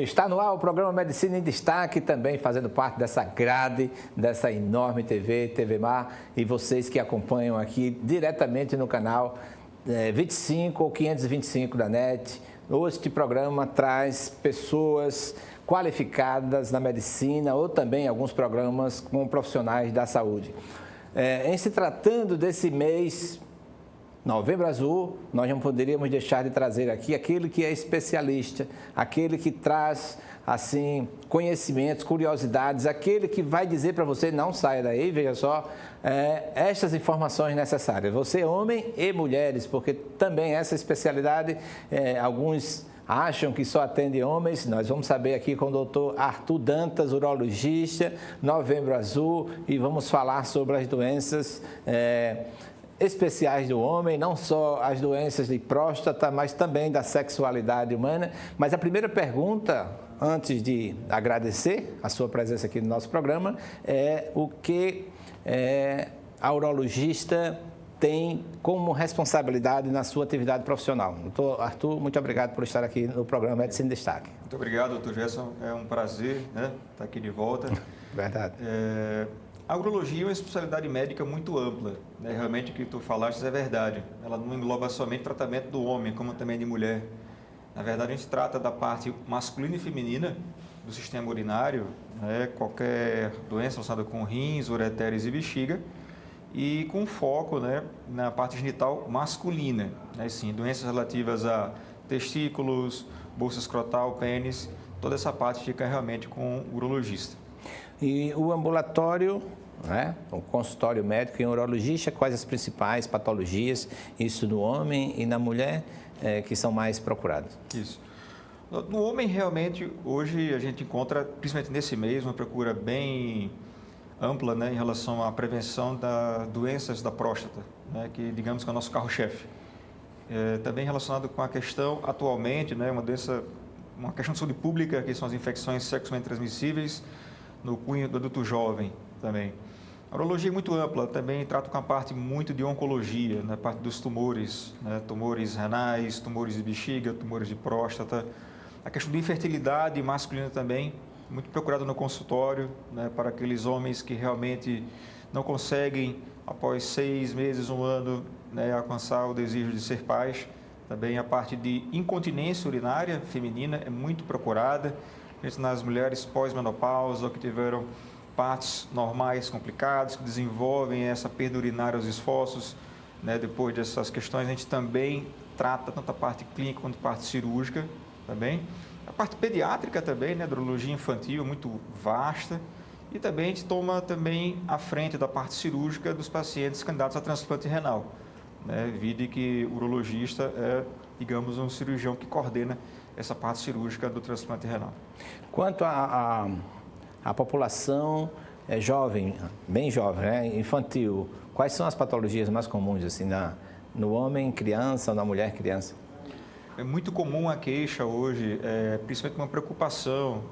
Está no ar o programa Medicina em Destaque, também fazendo parte dessa grade, dessa enorme TV Mar, e vocês que acompanham aqui diretamente no canal 25 ou 525 da NET. Este programa traz pessoas qualificadas na medicina ou também alguns programas com profissionais da saúde. Em se tratando desse mês Novembro Azul, nós não poderíamos deixar de trazer aqui aquele que é especialista, aquele que traz, assim, conhecimentos, curiosidades, aquele que vai dizer para você, não saia daí, veja só, estas informações necessárias. Você, homem e mulheres, porque também essa especialidade, alguns acham que só atende homens. Nós vamos saber aqui com o doutor Arthur Dantas, urologista, Novembro Azul, e vamos falar sobre as doenças especiais do homem, não só as doenças de próstata, mas também da sexualidade humana. Mas a primeira pergunta, antes de agradecer a sua presença aqui no nosso programa, é o que a urologista tem como responsabilidade na sua atividade profissional. Doutor Arthur, muito obrigado por estar aqui no programa Medicina em Destaque. Muito obrigado, doutor Gerson. É um prazer, estar aqui de volta. Verdade. A urologia é uma especialidade médica muito ampla. Realmente o que tu falaste é verdade. Ela não engloba somente tratamento do homem, como também de mulher. Na verdade, a gente trata da parte masculina e feminina do sistema urinário, qualquer doença relacionada com rins, ureteres e bexiga, e com foco na parte genital masculina. Sim, doenças relativas a testículos, bolsa escrotal, pênis, toda essa parte fica realmente com o urologista. E o ambulatório, o consultório médico e urologista, quais as principais patologias, isso no homem e na mulher, que são mais procuradas? Isso. No homem, realmente, hoje a gente encontra, principalmente nesse mês, uma procura bem ampla em relação à prevenção das doenças da próstata, que digamos que é o nosso carro-chefe. Também relacionado com a questão, atualmente, uma questão de saúde pública, que são as infecções sexualmente transmissíveis, no cunho do adulto jovem também. A urologia é muito ampla, também trata com a parte muito de oncologia, na parte dos tumores, tumores renais, tumores de bexiga, tumores de próstata. A questão de infertilidade masculina também, muito procurada no consultório, para aqueles homens que realmente não conseguem, após 6 meses, 1 ano, alcançar o desejo de ser pais. Também a parte de incontinência urinária feminina é muito procurada, nas mulheres pós-menopausa ou que tiveram partos normais complicados, que desenvolvem essa perda urinária aos esforços. Depois dessas questões, a gente também trata tanto a parte clínica quanto a parte cirúrgica também. A parte pediátrica também, da urologia infantil, muito vasta. E também a gente toma também a frente da parte cirúrgica dos pacientes candidatos a transplante renal. Vide que o urologista é, digamos, um cirurgião que coordena essa parte cirúrgica do transplante renal. Quanto à população jovem, bem jovem, infantil, quais são as patologias mais comuns assim, no homem criança ou na mulher criança? É muito comum a queixa hoje, principalmente uma preocupação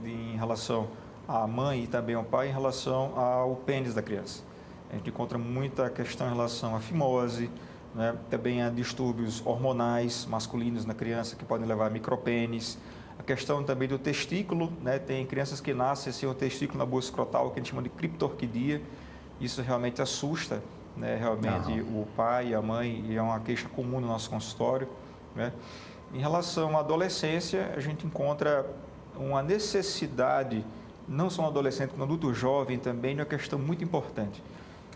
em relação à mãe e também ao pai em relação ao pênis da criança. A gente encontra muita questão em relação à fimose, também há distúrbios hormonais masculinos na criança que podem levar a micropênis. A questão também do testículo, tem crianças que nascem sem o testículo na bolsa escrotal, que a gente chama de criptorquidia. Isso realmente assusta, realmente o pai e a mãe, e é uma queixa comum no nosso consultório. Em relação à adolescência, a gente encontra uma necessidade, não só no adolescente, como no adulto jovem também, de uma questão muito importante.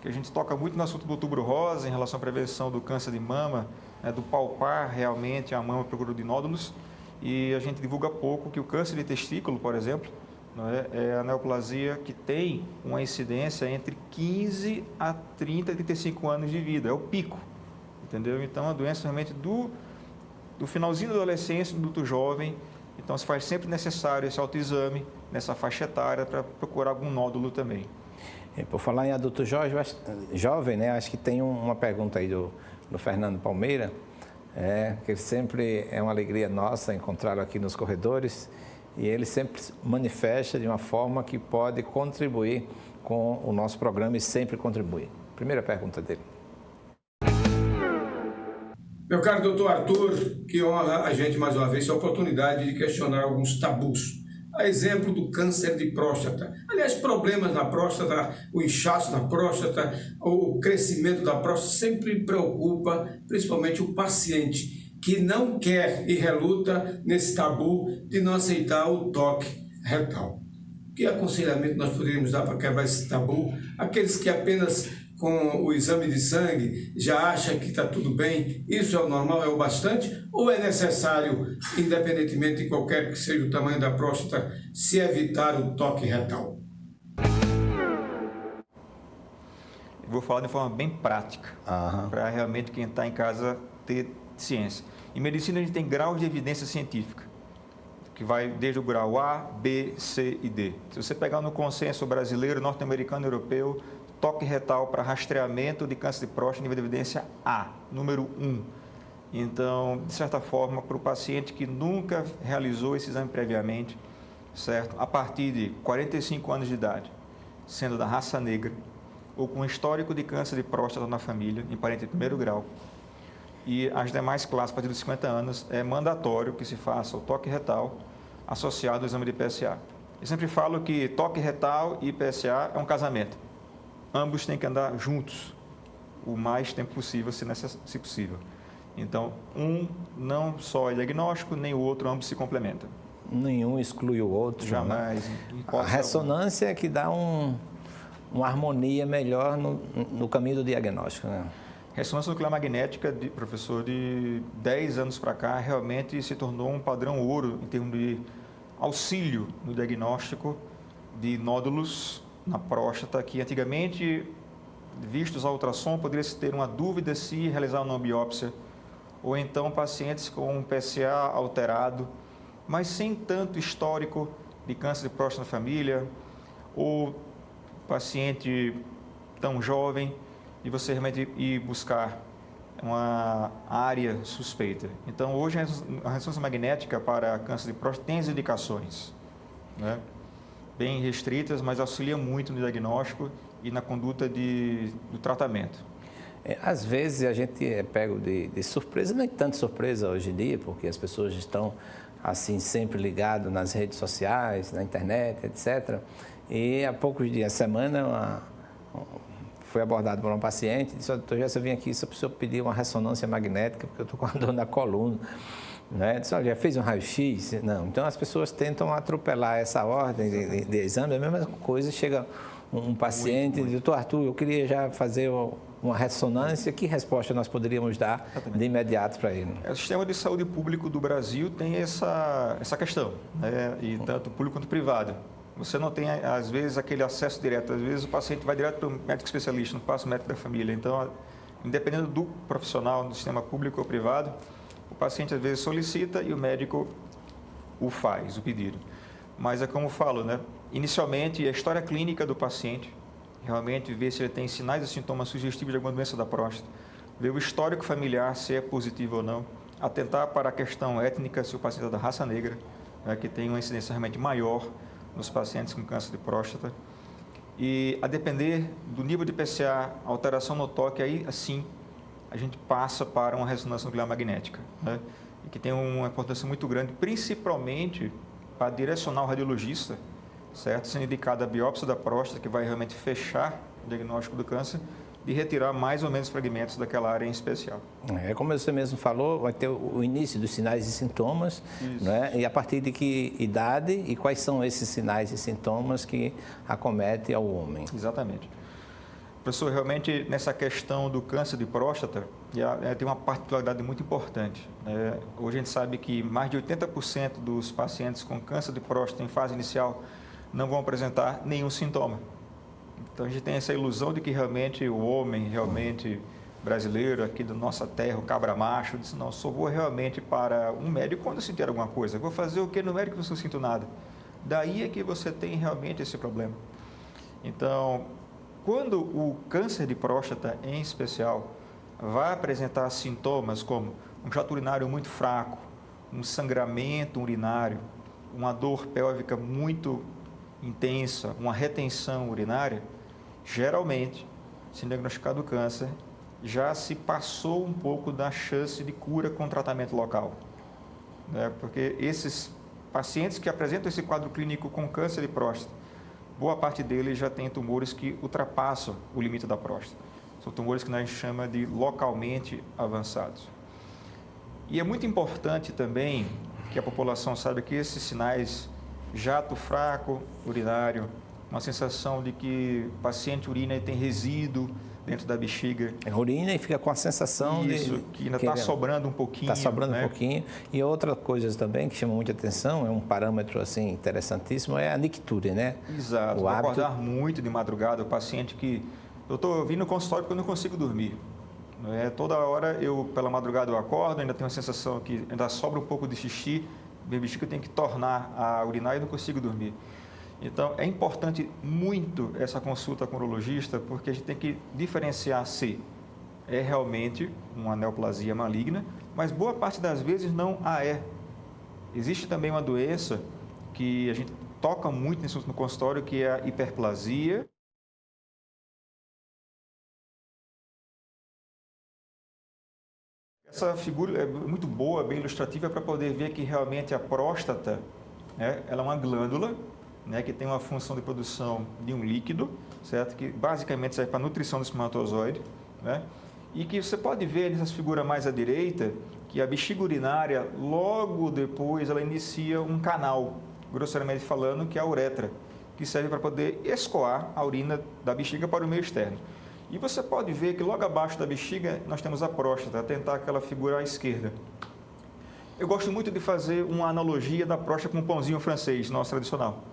Que a gente toca muito no assunto do Outubro Rosa, em relação à prevenção do câncer de mama, do palpar realmente a mama procura de nódulos, e a gente divulga pouco que o câncer de testículo, por exemplo, é a neoplasia que tem uma incidência entre 15 a 30, 35 anos de vida, é o pico, entendeu? Então, a doença realmente do finalzinho da adolescência, do adulto jovem, então se faz sempre necessário esse autoexame nessa faixa etária para procurar algum nódulo também. Por falar em adulto jovem, acho que tem uma pergunta aí do Fernando Palmeira, que sempre é uma alegria nossa encontrá-lo aqui nos corredores, e ele sempre manifesta de uma forma que pode contribuir com o nosso programa e sempre contribui. Primeira pergunta dele. Meu caro doutor Arthur, que honra a gente mais uma vez a oportunidade de questionar alguns tabus. A exemplo do câncer de próstata. Aliás, problemas na próstata, o inchaço na próstata, o crescimento da próstata sempre preocupa, principalmente o paciente, que não quer e reluta nesse tabu de não aceitar o toque retal. Que aconselhamento nós poderíamos dar para quebrar esse tabu? Aqueles que apenas com o exame de sangue já acham que está tudo bem, isso é o normal, é o bastante? Ou é necessário, independentemente de qualquer que seja o tamanho da próstata, se evitar o toque retal? Vou falar de forma bem prática, para realmente quem está em casa ter ciência. Em medicina a gente tem graus de evidência científica, que vai desde o grau A, B, C e D. Se você pegar no consenso brasileiro, norte-americano e europeu, toque retal para rastreamento de câncer de próstata, nível de evidência A, número 1. Então, de certa forma, para o paciente que nunca realizou esse exame previamente, certo? A partir de 45 anos de idade, sendo da raça negra, ou com histórico de câncer de próstata na família, em parente de primeiro grau, e as demais classes, a partir dos 50 anos, é mandatório que se faça o toque retal associado ao exame de PSA. Eu sempre falo que toque retal e PSA é um casamento. Ambos têm que andar juntos o mais tempo possível, se possível. Então, um não só é diagnóstico, nem o outro, ambos se complementam. Nenhum exclui o outro. Jamais. Né? A ressonância é que dá uma harmonia melhor no caminho do diagnóstico. Né? Ressonância nuclear magnética, professor, de 10 anos para cá, realmente se tornou um padrão ouro em termos de auxílio no diagnóstico de nódulos na próstata, que antigamente, vistos a ultrassom, poderia-se ter uma dúvida se realizar uma biópsia, ou então pacientes com um PSA alterado, mas sem tanto histórico de câncer de próstata na família, ou paciente tão jovem, e você realmente ir buscar uma área suspeita. Então, hoje a ressonância magnética para câncer de próstata tem as indicações, né? Bem restritas, mas auxilia muito no diagnóstico e na conduta do tratamento. Às vezes a gente é pego de surpresa, nem tanto surpresa hoje em dia, porque as pessoas estão assim sempre ligadas nas redes sociais, na internet, etc. E há poucos dias, semana, fui abordado por um paciente e disse: doutor Gerson, eu vim aqui só para o senhor pedir uma ressonância magnética, porque eu estou com a dor na coluna. Né? Disse: olha, já fez um raio-x? Não. Então, as pessoas tentam atropelar essa ordem de exame. A mesma coisa, chega um paciente e diz: doutor Arthur, eu queria já fazer uma ressonância. Que resposta nós poderíamos dar de imediato para ele? O sistema de saúde público do Brasil tem essa questão, né? E tanto público quanto privado. Você não tem, às vezes, aquele acesso direto. Às vezes, o paciente vai direto para o médico especialista, não passa o médico da família. Então, independente do profissional, do sistema público ou privado, o paciente às vezes solicita e o médico o faz, o pedido. Mas é como eu falo, né? Inicialmente, a história clínica do paciente, realmente ver se ele tem sinais e sintomas sugestivos de alguma doença da próstata, ver o histórico familiar, se é positivo ou não, atentar para a questão étnica, se o paciente é da raça negra, né, que tem uma incidência realmente maior nos pacientes com câncer de próstata. E a depender do nível de PSA, alteração no toque, aí assim a gente passa para uma ressonância nuclear magnética, né? E que tem uma importância muito grande, principalmente para direcionar o radiologista, certo? Sendo indicada a biópsia da próstata, que vai realmente fechar o diagnóstico do câncer, de retirar mais ou menos fragmentos daquela área em especial. É como você mesmo falou, vai ter o início dos sinais e sintomas, né? E a partir de que idade e quais são esses sinais e sintomas que acometem ao homem? Exatamente. Professor, realmente nessa questão do câncer de próstata, tem uma particularidade muito importante. Hoje a gente sabe que mais de 80% dos pacientes com câncer de próstata em fase inicial não vão apresentar nenhum sintoma. Então a gente tem essa ilusão de que realmente o homem, realmente brasileiro aqui da nossa terra, o cabra macho, diz: não, só vou realmente para um médico quando eu sentir alguma coisa. Vou fazer o que no médico se eu não sinto nada? Daí é que você tem realmente esse problema. Então, quando o câncer de próstata, em especial, vai apresentar sintomas como um jato urinário muito fraco, um sangramento urinário, uma dor pélvica muito intensa, uma retenção urinária, geralmente, se diagnosticado o câncer, já se passou um pouco da chance de cura com tratamento local, né? Porque esses pacientes que apresentam esse quadro clínico com câncer de próstata, boa parte deles já tem tumores que ultrapassam o limite da próstata. São tumores que nós chamamos de localmente avançados. E é muito importante também que a população saiba que esses sinais, jato fraco urinário, uma sensação de que o paciente urina e tem resíduo dentro da bexiga. Urina e fica com a sensação que ainda está sobrando um pouquinho. Está sobrando, né? um pouquinho. E outra coisa também que chama muita atenção, é um parâmetro assim interessantíssimo, é a nicture, né? Exato. O hábito... acordar muito de madrugada, o paciente que... Eu estou vindo no consultório porque eu não consigo dormir. Toda hora, pela madrugada eu acordo, ainda tenho a sensação que ainda sobra um pouco de xixi, minha bexiga tem que tornar a urinar e não consigo dormir. Então, é importante muito essa consulta com o urologista, porque a gente tem que diferenciar se é realmente uma neoplasia maligna, mas boa parte das vezes não a é. Existe também uma doença que a gente toca muito nesse no consultório, que é a hiperplasia. Essa figura é muito boa, bem ilustrativa, para poder ver que realmente a próstata, né, ela é uma glândula, né, que tem uma função de produção de um líquido, certo? Que basicamente serve para a nutrição do espermatozoide, né? E que você pode ver nessa figura mais à direita que a bexiga urinária, logo depois, ela inicia um canal, grosseiramente falando, que é a uretra, que serve para poder escoar a urina da bexiga para o meio externo. E você pode ver que logo abaixo da bexiga nós temos a próstata, atentar aquela figura à esquerda. Eu gosto muito de fazer uma analogia da próstata com um pãozinho francês, nosso tradicional.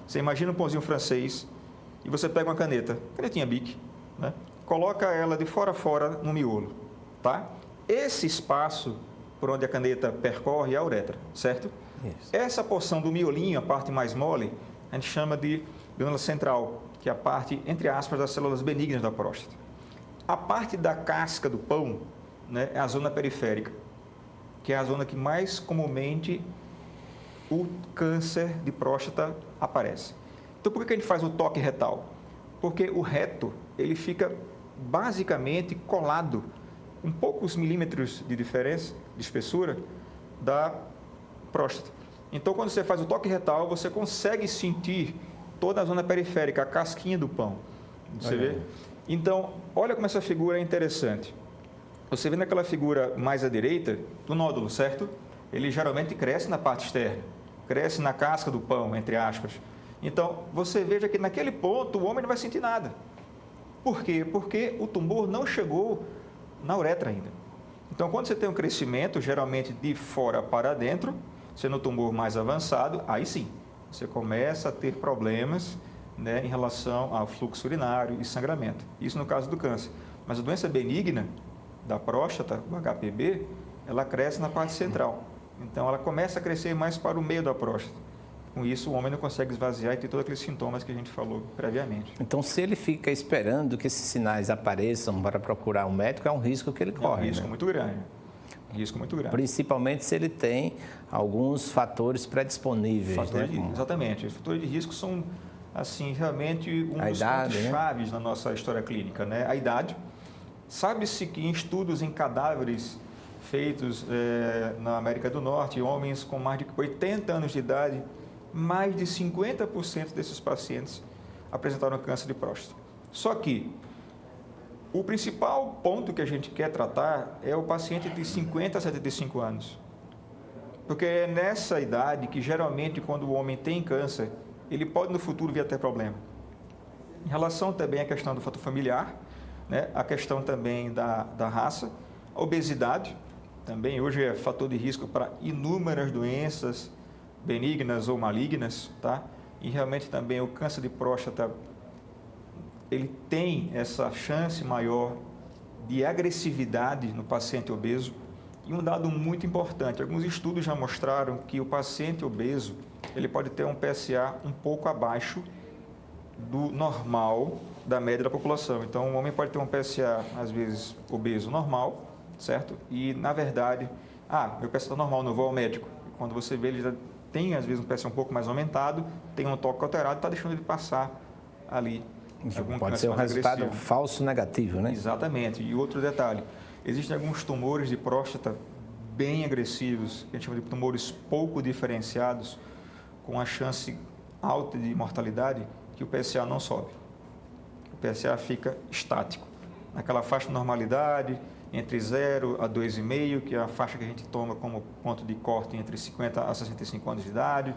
Você imagina um pãozinho francês e você pega uma canetinha Bic, né? Coloca ela de fora a fora no miolo, tá? Esse espaço por onde a caneta percorre é a uretra, certo? Isso. Essa porção do miolinho, a parte mais mole, a gente chama de glândula central, que é a parte, entre aspas, das células benignas da próstata. A parte da casca do pão, né, é a zona periférica, que é a zona que mais comumente o câncer de próstata aparece. Então, por que a gente faz o toque retal? Porque o reto, ele fica basicamente colado, com poucos milímetros de diferença, de espessura, da próstata. Então, quando você faz o toque retal, você consegue sentir toda a zona periférica, a casquinha do pão. Você vê? Então, olha como essa figura é interessante. Você vê naquela figura mais à direita, do nódulo, certo? Ele geralmente cresce na parte externa, cresce na casca do pão, entre aspas. Então, você veja que naquele ponto o homem não vai sentir nada. Por quê? Porque o tumor não chegou na uretra ainda. Então, quando você tem um crescimento, geralmente de fora para dentro, sendo um tumor mais avançado, aí sim, você começa a ter problemas, né, em relação ao fluxo urinário e sangramento. Isso no caso do câncer. Mas a doença benigna da próstata, o HPB, ela cresce na parte central. Então, ela começa a crescer mais para o meio da próstata. Com isso, o homem não consegue esvaziar e ter todos aqueles sintomas que a gente falou previamente. Então, se ele fica esperando que esses sinais apareçam para procurar um médico, é um risco que ele corre. É um risco muito grande. Risco muito grande. Principalmente se ele tem alguns fatores predisponíveis. Exatamente. Os fatores de risco são, assim, realmente um dos pontos chaves na nossa história clínica, né? A idade. Sabe-se que em estudos em cadáveres feitos na América do Norte, homens com mais de 80 anos de idade, mais de 50% desses pacientes apresentaram câncer de próstata. Só que o principal ponto que a gente quer tratar é o paciente de 50 a 75 anos. Porque é nessa idade que, geralmente, quando o homem tem câncer, ele pode no futuro vir a ter problema. Em relação também à questão do fator familiar, né, a questão também da raça, a obesidade, também hoje é fator de risco para inúmeras doenças benignas ou malignas, tá? E realmente também o câncer de próstata, ele tem essa chance maior de agressividade no paciente obeso. E um dado muito importante, alguns estudos já mostraram que o paciente obeso, ele pode ter um PSA um pouco abaixo do normal da média da população. Então, um homem pode ter um PSA, às vezes, obeso normal, certo? E, na verdade, meu PSA está normal, não vou ao médico. Quando você vê, ele já tem, às vezes, um PSA um pouco mais aumentado, tem um toque alterado, está deixando ele passar ali Pode ser um resultado falso negativo, né? Exatamente. E outro detalhe, existem alguns tumores de próstata bem agressivos, que a gente chama de tumores pouco diferenciados, com a chance alta de mortalidade, que o PSA não sobe. O PSA fica estático, naquela faixa de normalidade, entre 0 a 2,5, que é a faixa que a gente toma como ponto de corte entre 50 a 65 anos de idade,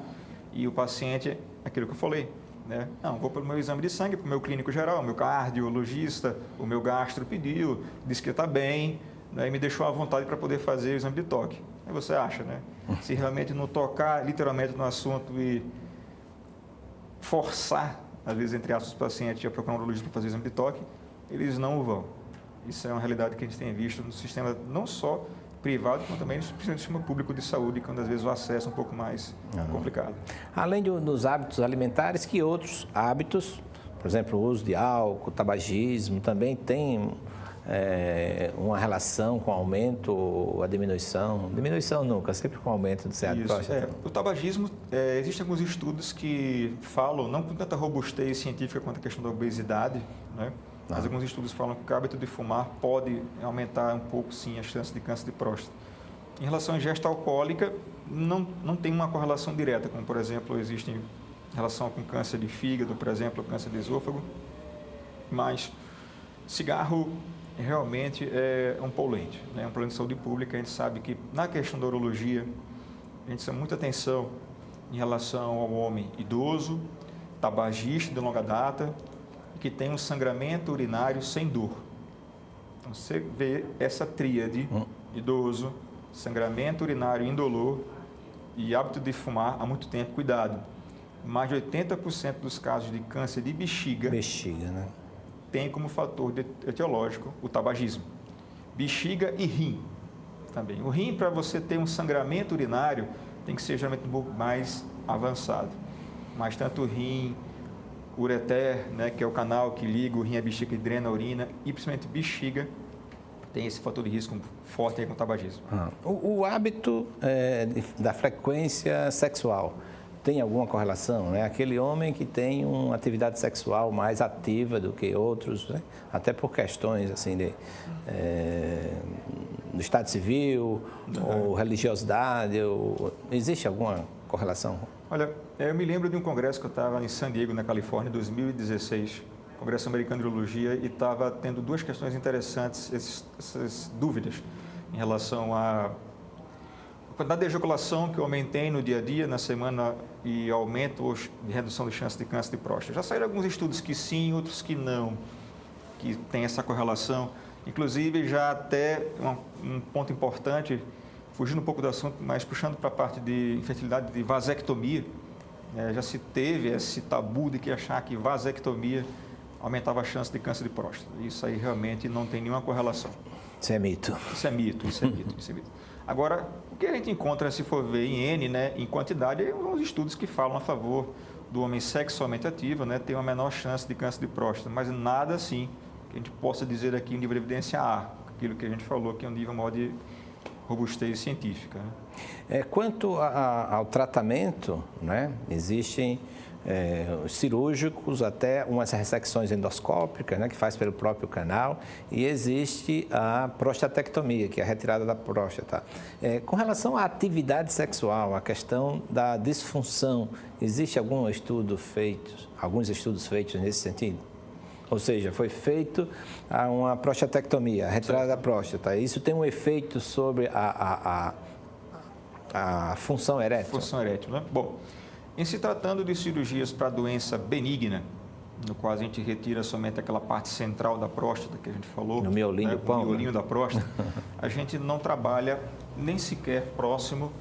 e o paciente, aquilo que eu falei, né? Não, vou para o meu exame de sangue, para o meu clínico geral, o meu cardiologista, o meu gastro pediu, disse que está bem, né? E me deixou à vontade para poder fazer o exame de toque. Aí você acha, né? Se realmente não tocar literalmente no assunto e forçar, às vezes, entre aspas, os pacientes a procurar um urologista para fazer o exame de toque, eles não vão. Isso é uma realidade que a gente tem visto no sistema não só privado, como também no sistema público de saúde, quando às vezes o acesso é um pouco mais complicado. Além dos hábitos alimentares, que outros hábitos, por exemplo, o uso de álcool, tabagismo, também tem uma relação com aumento ou a diminuição? Diminuição nunca, sempre com aumento do CA de próstata. O tabagismo, existem alguns estudos que falam, não com tanta robustez científica quanto a questão da obesidade, né? Mas alguns estudos falam que o hábito de fumar pode aumentar um pouco, sim, a chance de câncer de próstata. Em relação à ingesta alcoólica, não tem uma correlação direta, como, por exemplo, existe em relação com câncer de fígado, por exemplo, câncer de esôfago, mas cigarro realmente é um poluente, né? É um problema de saúde pública. A gente sabe que, na questão da urologia, a gente precisa muita atenção em relação ao homem idoso, tabagista de longa data, que tem um sangramento urinário sem dor. Então, você vê essa tríade, idoso, sangramento urinário indolor e hábito de fumar há muito tempo, cuidado. Mais de 80% dos casos de câncer de bexiga, né? tem como fator etiológico o tabagismo. Bexiga e rim também. O rim, para você ter um sangramento urinário, tem que ser geralmente um pouco mais avançado. Mas tanto o rim, ureter, né, que é o canal que liga o rim à bexiga e drena a urina, e principalmente bexiga, tem esse fator de risco forte aí com o tabagismo. O hábito da frequência sexual tem alguma correlação, né? Aquele homem que tem uma atividade sexual mais ativa do que outros, né? Até por questões assim do estado civil, ou religiosidade, existe alguma correlação? Olha, eu me lembro de um congresso que eu estava em San Diego, na Califórnia, em 2016, Congresso Americano de Urologia, e estava tendo duas questões interessantes, essas dúvidas em relação à quantidade de ejaculação que o homem tem no dia a dia, na semana, e aumento de redução de chance de câncer de próstata. Já saíram alguns estudos que sim, outros que não, que tem essa correlação. Inclusive, já até um ponto importante, fugindo um pouco do assunto, mas puxando para a parte de infertilidade, de vasectomia, já se teve esse tabu de que achar que vasectomia aumentava a chance de câncer de próstata. Isso aí realmente não tem nenhuma correlação. Isso é mito. Isso é mito. Agora, o que a gente encontra, se for ver em N, né, em quantidade, é uns estudos que falam a favor do homem sexualmente ativo, né, ter uma menor chance de câncer de próstata, mas nada assim que a gente possa dizer aqui em nível de evidência A, aquilo que a gente falou que é um nível maior de robustez científica. Né? Quanto ao tratamento, né, existem cirúrgicos, até umas ressecções endoscópicas, né, que faz pelo próprio canal, e existe a prostatectomia, que é a retirada da próstata. Com relação à atividade sexual, a questão da disfunção, existe alguns estudos feitos nesse sentido? Ou seja, foi feito uma prostatectomia, a retirada da próstata. Isso tem um efeito sobre a função erétil? Função erétil, né? Bom, em se tratando de cirurgias para doença benigna, no qual a gente retira somente aquela parte central da próstata que a gente falou, no miolinho, né, o miolinho da próstata, a gente não trabalha nem sequer próximo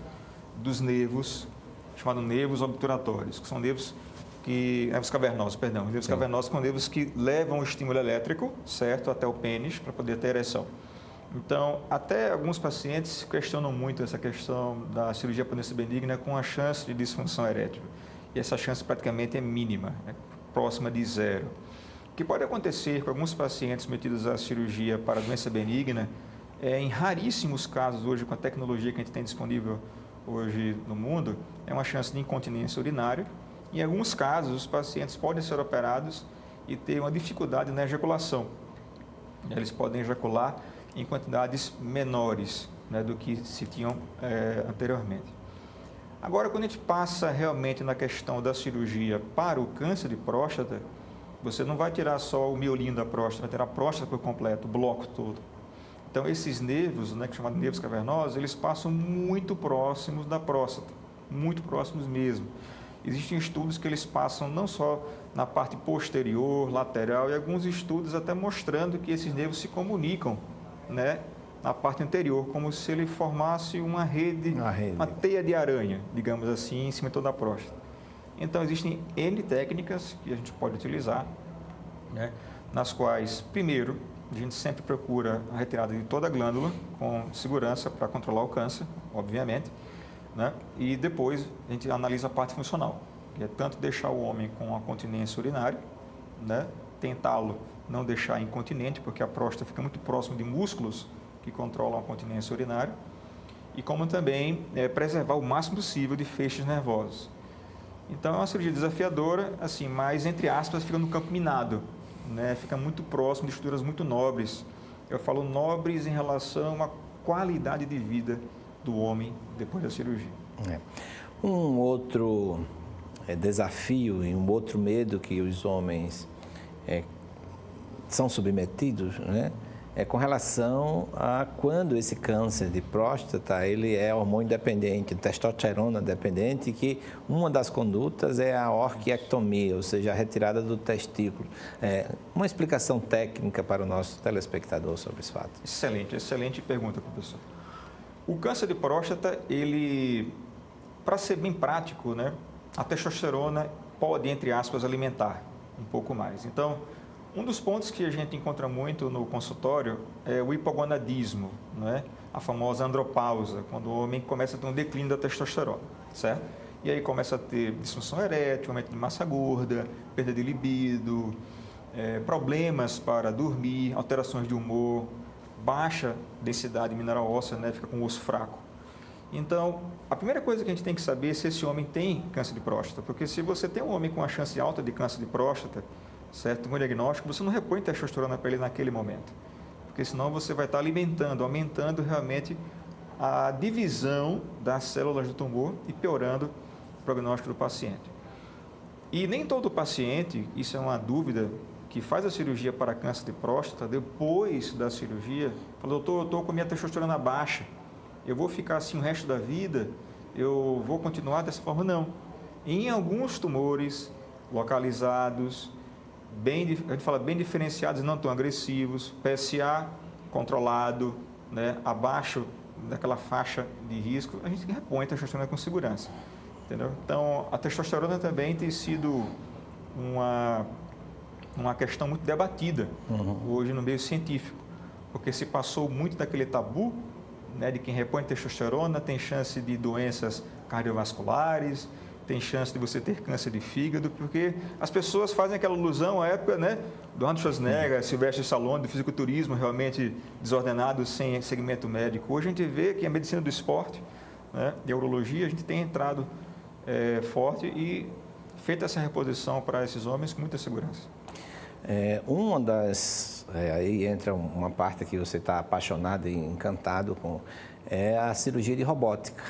dos nervos, chamados nervos obturatórios, que são nervos nervos cavernosos, nervos cavernosos são nervos que levam o estímulo elétrico, certo, até o pênis para poder ter ereção. Então, até alguns pacientes questionam muito essa questão da cirurgia para doença benigna com a chance de disfunção erétil. E essa chance praticamente é mínima, próxima de zero. O que pode acontecer com alguns pacientes submetidos à cirurgia para doença benigna, em raríssimos casos hoje, com a tecnologia que a gente tem disponível hoje no mundo, é uma chance de incontinência urinária. Em alguns casos, os pacientes podem ser operados e ter uma dificuldade na ejaculação. Eles podem ejacular em quantidades menores, né, do que se tinham anteriormente. Agora, quando a gente passa realmente na questão da cirurgia para o câncer de próstata, você não vai tirar só o miolinho da próstata, vai tirar a próstata por completo, o bloco todo. Então, esses nervos, né, que chamam de nervos cavernosos, eles passam muito próximos da próstata, muito próximos mesmo. Existem estudos que eles passam não só na parte posterior, lateral, e alguns estudos até mostrando que esses nervos se comunicam, né, na parte anterior, como se ele formasse uma rede, uma teia de aranha, digamos assim, em cima de toda a próstata. Então, existem N técnicas que a gente pode utilizar, né, nas quais, primeiro, a gente sempre procura a retirada de toda a glândula com segurança para controlar o câncer, obviamente, né, e depois a gente analisa a parte funcional, que é tanto deixar o homem com a continência urinária, né, tentá-lo não deixar incontinente, porque a próstata fica muito próximo de músculos que controlam a continência urinária, e como também preservar o máximo possível de feixes nervosos. Então, é uma cirurgia desafiadora, assim, mas, entre aspas, fica no campo minado, né? Fica muito próximo de estruturas muito nobres. Eu falo nobres em relação à qualidade de vida do homem depois da cirurgia. Um outro desafio e um outro medo que os homens são submetidos, né, é com relação a quando esse câncer de próstata, ele é hormônio dependente, testosterona dependente, que uma das condutas é a orquiectomia, ou seja, a retirada do testículo. Uma explicação técnica para o nosso telespectador sobre esse fato. Excelente pergunta, professor. O câncer de próstata, ele, para ser bem prático, né, a testosterona pode, entre aspas, alimentar um pouco mais. Então, um dos pontos que a gente encontra muito no consultório é o hipogonadismo, né? A famosa andropausa, quando o homem começa a ter um declínio da testosterona, certo? E aí começa a ter disfunção erétil, aumento de massa gorda, perda de libido, problemas para dormir, alterações de humor, baixa densidade mineral óssea, né? Fica com o osso fraco. Então, a primeira coisa que a gente tem que saber é se esse homem tem câncer de próstata, porque se você tem um homem com uma chance alta de câncer de próstata, certo? Com o diagnóstico, você não repõe testosterona para ele naquele momento, porque senão você vai estar alimentando, aumentando realmente a divisão das células do tumor e piorando o prognóstico do paciente. E nem todo paciente, isso é uma dúvida, que faz a cirurgia para câncer de próstata, depois da cirurgia, fala, doutor, eu estou com a minha testosterona baixa, eu vou ficar assim o resto da vida, eu vou continuar dessa forma? Não. Em alguns tumores localizados, a gente fala bem diferenciados e não tão agressivos, PSA controlado, né, abaixo daquela faixa de risco, a gente repõe a testosterona com segurança, entendeu? Então, a testosterona também tem sido uma questão muito debatida hoje no meio científico, porque se passou muito daquele tabu, né, de quem repõe testosterona tem chance de doenças cardiovasculares, tem chance de você ter câncer de fígado, porque as pessoas fazem aquela ilusão à época, né, do Arnold Schwarzenegger, Sylvester Stallone, do fisiculturismo realmente desordenado, sem segmento médico. Hoje a gente vê que a medicina do esporte, né, e a urologia, a gente tem entrado forte e feito essa reposição para esses homens com muita segurança. Uma das... aí entra uma parte que você está apaixonado e encantado com, é a cirurgia de robótica,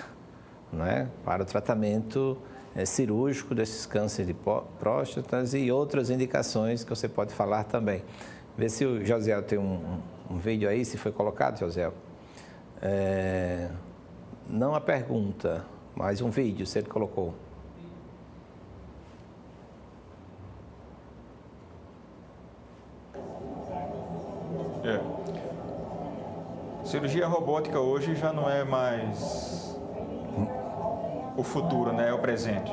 né, para o tratamento cirúrgico desses cânceres de próstatas e outras indicações que você pode falar também. Vê se o Josiel tem um vídeo aí, se foi colocado, Josiel. Não a pergunta, mas um vídeo, se ele colocou. Cirurgia robótica hoje já não é mais o futuro, né? É o presente.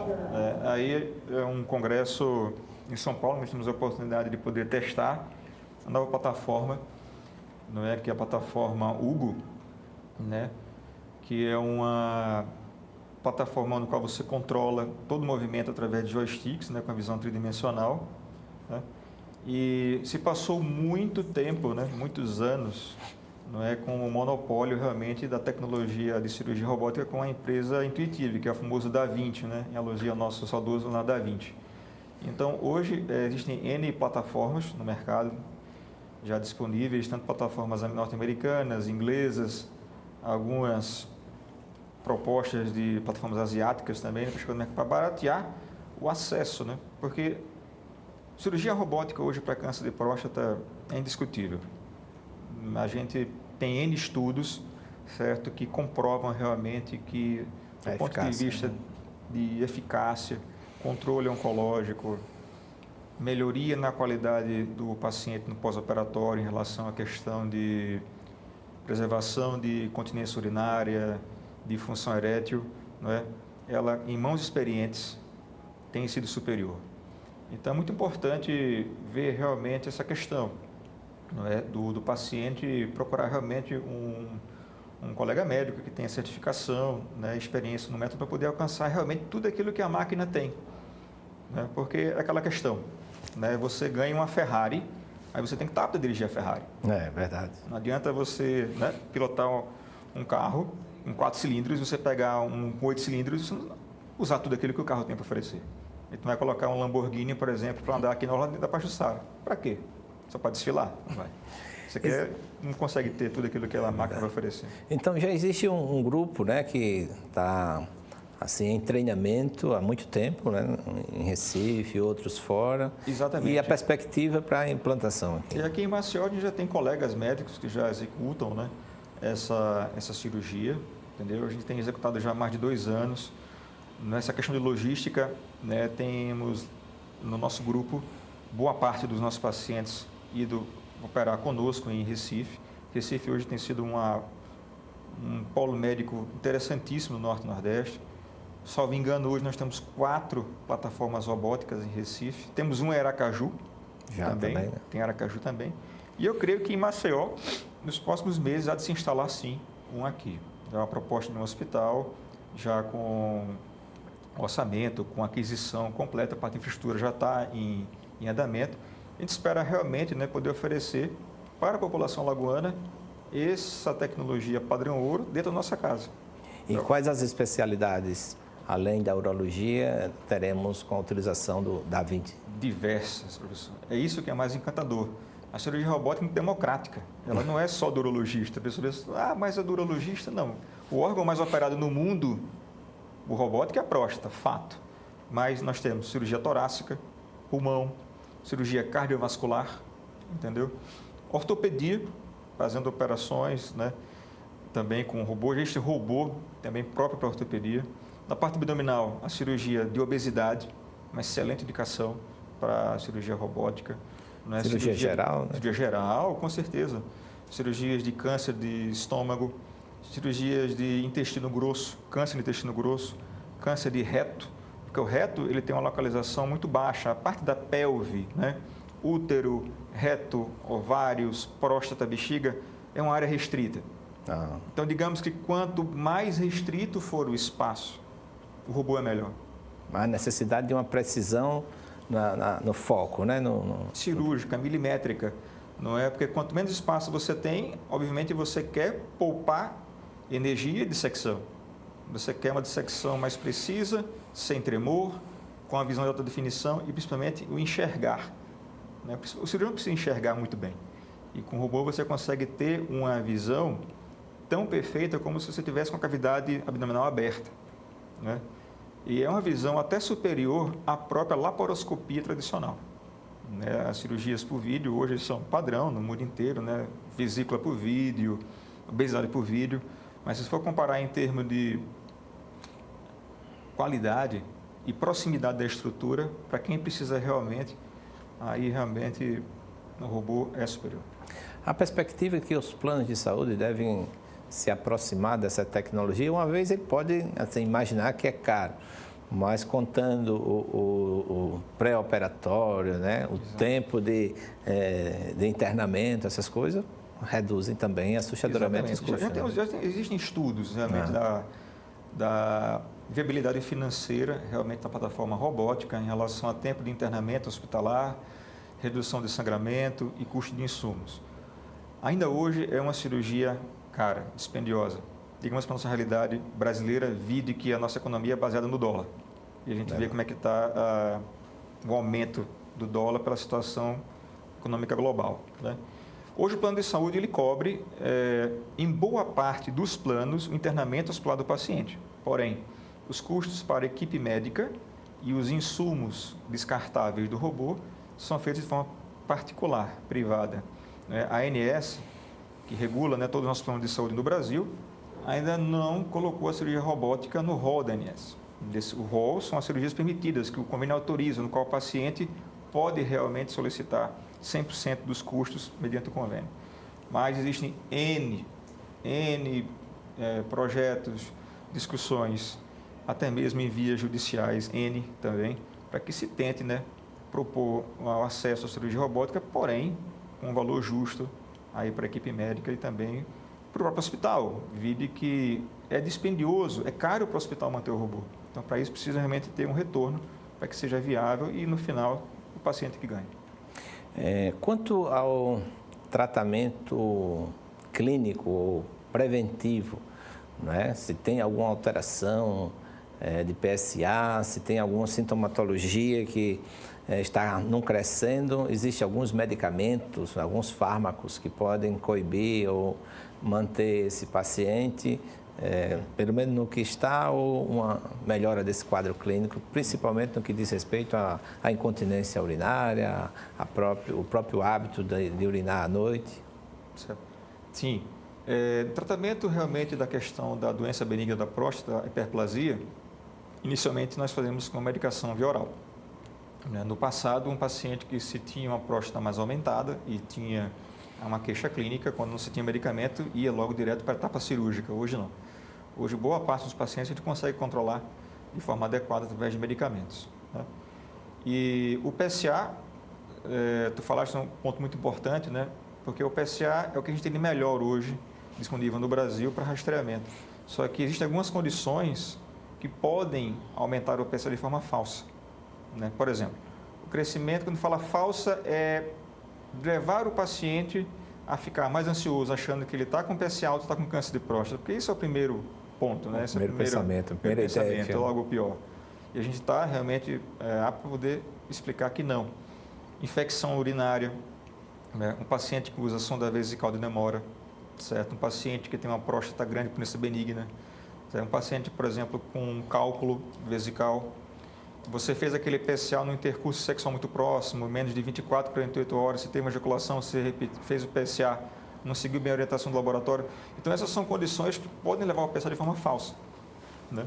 Aí é um congresso em São Paulo, nós temos a oportunidade de poder testar a nova plataforma, não é, que é a plataforma Hugo, né? Que é uma plataforma no qual você controla todo o movimento através de joysticks, né? Com a visão tridimensional, né? E se passou muito tempo, né? Muitos anos, não é, com o monopólio realmente da tecnologia de cirurgia robótica com a empresa Intuitive, que é o famoso Da Vinci, né, em alusão ao nosso saudoso Leonardo Da Vinci. Então, hoje, existem N plataformas no mercado já disponíveis, tanto plataformas norte-americanas, inglesas, algumas propostas de plataformas asiáticas também, para baratear o acesso, né? Porque cirurgia robótica hoje para câncer de próstata é indiscutível. A gente tem N estudos, certo, que comprovam realmente que, do ponto de vista de eficácia, controle oncológico, melhoria na qualidade do paciente no pós-operatório em relação à questão de preservação de continência urinária, de função erétil, não é? Ela, em mãos experientes, tem sido superior. Então, é muito importante ver realmente essa questão, não é? do paciente procurar realmente um colega médico que tenha certificação, né, experiência no método para poder alcançar realmente tudo aquilo que a máquina tem. Né? Porque é aquela questão, né? Você ganha uma Ferrari, aí você tem que estar apto a dirigir a Ferrari. É verdade. Não adianta você, né, pilotar um carro com 4 cilindros, você pegar um com 8 cilindros e usar tudo aquilo que o carro tem para oferecer. Então, vai colocar um Lamborghini, por exemplo, para andar aqui na Orla da Pajuçara. Para quê? Só para desfilar? Não vai. Você não consegue ter tudo aquilo que a máquina vai oferecer. Então, já existe um grupo, né, que está assim, em treinamento há muito tempo, né, em Recife, outros fora. Exatamente. E a perspectiva para a implantação aqui? E aqui em Maceió, a gente já tem colegas médicos que já executam, né, essa cirurgia, entendeu? A gente tem executado já há mais de 2 anos. Nessa questão de logística, né, temos no nosso grupo boa parte dos nossos pacientes ido operar conosco em Recife. Recife hoje tem sido um polo médico interessantíssimo no Norte e Nordeste. Salvo engano, hoje nós temos 4 plataformas robóticas em Recife. Temos uma em Aracaju também, né? Tem Aracaju também. E eu creio que em Maceió, nos próximos meses, há de se instalar sim um aqui. Já uma proposta de um hospital, já com orçamento, com aquisição completa, a parte de infraestrutura já está em andamento. A gente espera realmente, né, poder oferecer para a população lagoana essa tecnologia padrão ouro dentro da nossa casa. E quais as especialidades, além da urologia, teremos com a utilização do Da Vinci? Diversas, professor. É isso que é mais encantador. A cirurgia robótica é muito democrática. Ela não é só do urologista. A pessoa diz, mas é do urologista? Não. O órgão mais operado no mundo, o robótico, é a próstata, fato. Mas nós temos cirurgia torácica, pulmão, cirurgia cardiovascular, entendeu? Ortopedia, fazendo operações, né, também com robô. Existe robô também próprio para ortopedia. Na parte abdominal, a cirurgia de obesidade, uma excelente indicação para a cirurgia robótica. Né? Cirurgia geral, né? Cirurgia geral, com certeza. Cirurgias de câncer de estômago, cirurgias de intestino grosso, câncer de intestino grosso, câncer de reto, porque o reto ele tem uma localização muito baixa, a parte da pelve, né? Útero, reto, ovários, próstata, bexiga, é uma área restrita. Então, digamos que quanto mais restrito for o espaço, o robô é melhor. A necessidade de uma precisão no foco, né? Cirúrgica, milimétrica, não é? Porque quanto menos espaço você tem, obviamente você quer poupar energia de dissecção. Você quer uma dissecção mais precisa, sem tremor, com a visão de alta definição e principalmente o enxergar. Né? O cirurgião precisa enxergar muito bem. E com o robô você consegue ter uma visão tão perfeita como se você tivesse com a cavidade abdominal aberta. Né? E é uma visão até superior à própria laparoscopia tradicional. Né? As cirurgias por vídeo hoje são padrão no mundo inteiro, né? Vesícula por vídeo, obesidade por vídeo. Mas se for comparar em termos de qualidade e proximidade da estrutura, para quem precisa realmente, aí realmente o robô é superior. A perspectiva é que os planos de saúde devem se aproximar dessa tecnologia, uma vez ele pode assim, imaginar que é caro, mas contando o pré-operatório, né, o tempo de internamento, essas coisas, reduzem também assustadoramente os custos. Existem estudos realmente da viabilidade financeira realmente da plataforma robótica em relação a tempo de internamento hospitalar, redução de sangramento e custo de insumos. Ainda hoje é uma cirurgia cara, dispendiosa. Digamos para a nossa realidade brasileira, vide que a nossa economia é baseada no dólar. E a gente vê como é que está o aumento do dólar pela situação econômica global, né? Hoje o plano de saúde ele cobre, em boa parte dos planos, o internamento hospitalar do paciente. Porém, os custos para a equipe médica e os insumos descartáveis do robô são feitos de forma particular, privada, né? A ANS, que regula, né, todos os nossos planos de saúde no Brasil, ainda não colocou a cirurgia robótica no rol da ANS. O rol são as cirurgias permitidas, que o convênio autoriza, no qual o paciente pode realmente solicitar 100% dos custos mediante o convênio. Mas existem N projetos, discussões, até mesmo em vias judiciais, N também, para que se tente, né, propor o acesso à cirurgia robótica, porém, com um valor justo aí para a equipe médica e também para o próprio hospital. Vide que é dispendioso, é caro para o hospital manter o robô. Então, para isso, precisa realmente ter um retorno para que seja viável e, no final, o paciente que ganhe. Quanto ao tratamento clínico ou preventivo, né? Se tem alguma alteração de PSA, se tem alguma sintomatologia que está não crescendo, existem alguns medicamentos, alguns fármacos que podem coibir ou manter esse paciente, pelo menos no que está, ou uma melhora desse quadro clínico, principalmente no que diz respeito à incontinência urinária, o próprio hábito de urinar à noite? Certo. Sim. Tratamento realmente da questão da doença benigna da próstata, a hiperplasia, inicialmente nós fazemos com medicação via oral. No passado, um paciente que se tinha uma próstata mais aumentada e tinha uma queixa clínica, quando não se tinha medicamento, ia logo direto para a etapa cirúrgica. Hoje não. Hoje, boa parte dos pacientes a gente consegue controlar de forma adequada através de medicamentos, né? E o PSA, tu falaste um ponto muito importante, né? Porque o PSA é o que a gente tem de melhor hoje disponível no Brasil para rastreamento. Só que existem algumas condições que podem aumentar o PSA de forma falsa, né? Por exemplo, o crescimento, quando fala falsa, é levar o paciente a ficar mais ansioso, achando que ele está com PSA alto, está com câncer de próstata, porque isso é o primeiro ponto, né? Esse primeiro pensamento, primeiro pensamento, é logo o pior. E a gente está realmente apto para poder explicar que não. Infecção urinária, né? Um paciente que usa sonda vesical de demora, certo? Um paciente que tem uma próstata grande por doença benigna, certo? Um paciente, por exemplo, com cálculo vesical. Você fez aquele PSA no intercurso sexual muito próximo, menos de 24, 48 horas, você teve uma ejaculação, você fez o PSA, não seguiu bem a orientação do laboratório. Então, essas são condições que podem levar o PSA de forma falsa, né?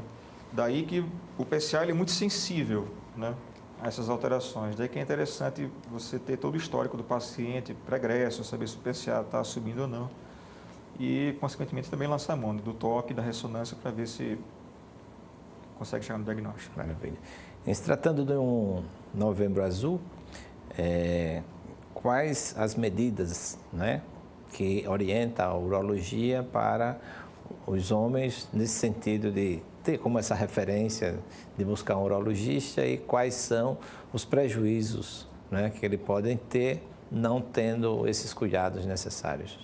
Daí que o PSA ele é muito sensível, né, a essas alterações. Daí que é interessante você ter todo o histórico do paciente, pregresso, saber se o PSA está subindo ou não. E, consequentemente, também lançar a mão do toque, da ressonância, para ver se consegue chegar no diagnóstico. Maravilha. Em se tratando de um Novembro Azul, quais as medidas, né, que orienta a urologia para os homens nesse sentido de ter como essa referência de buscar um urologista e quais são os prejuízos, né, que eles podem ter não tendo esses cuidados necessários?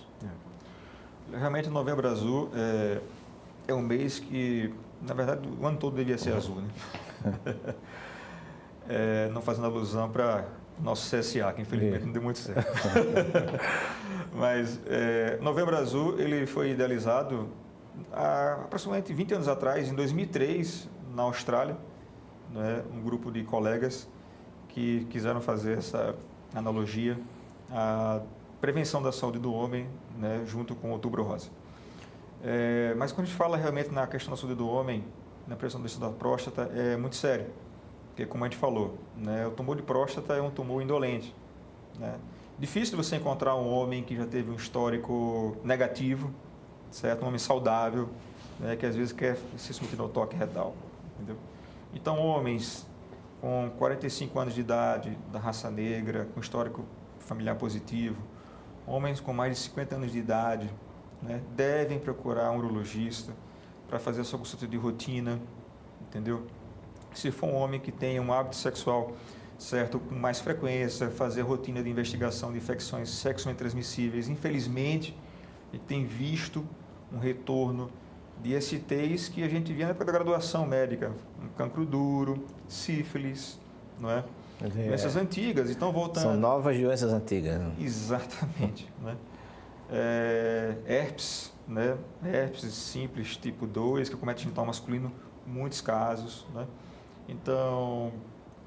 Realmente, o Novembro Azul é um mês que, na verdade, o ano todo devia ser azul, né? Não fazendo alusão para nosso CSA, que infelizmente não deu muito certo. Mas Novembro Azul ele foi idealizado há aproximadamente 20 anos atrás, em 2003, na Austrália, né, um grupo de colegas que quiseram fazer essa analogia à prevenção da saúde do homem, né, junto com o Outubro Rosa. Mas quando a gente fala realmente na questão da saúde do homem, na prevenção da próstata, é muito sério. Porque, como a gente falou, né, o tumor de próstata é um tumor indolente, né? Difícil você encontrar um homem que já teve um histórico negativo, certo? Um homem saudável, né, que às vezes quer se submeter ao toque retal, entendeu? Então, homens com 45 anos de idade, da raça negra, com histórico familiar positivo, homens com mais de 50 anos de idade, né, devem procurar um urologista para fazer a sua consulta de rotina, entendeu? Se for um homem que tenha um hábito sexual, certo, com mais frequência, fazer rotina de investigação de infecções sexualmente transmissíveis. Infelizmente, a gente tem visto um retorno de STIs que a gente via na época da graduação médica, um cancro duro, sífilis, não é? doenças antigas. Então, voltando... São novas doenças antigas. Né? Exatamente. Né? Herpes, né? Herpes simples tipo 2, que comete genital masculino, muitos casos. Né? Então,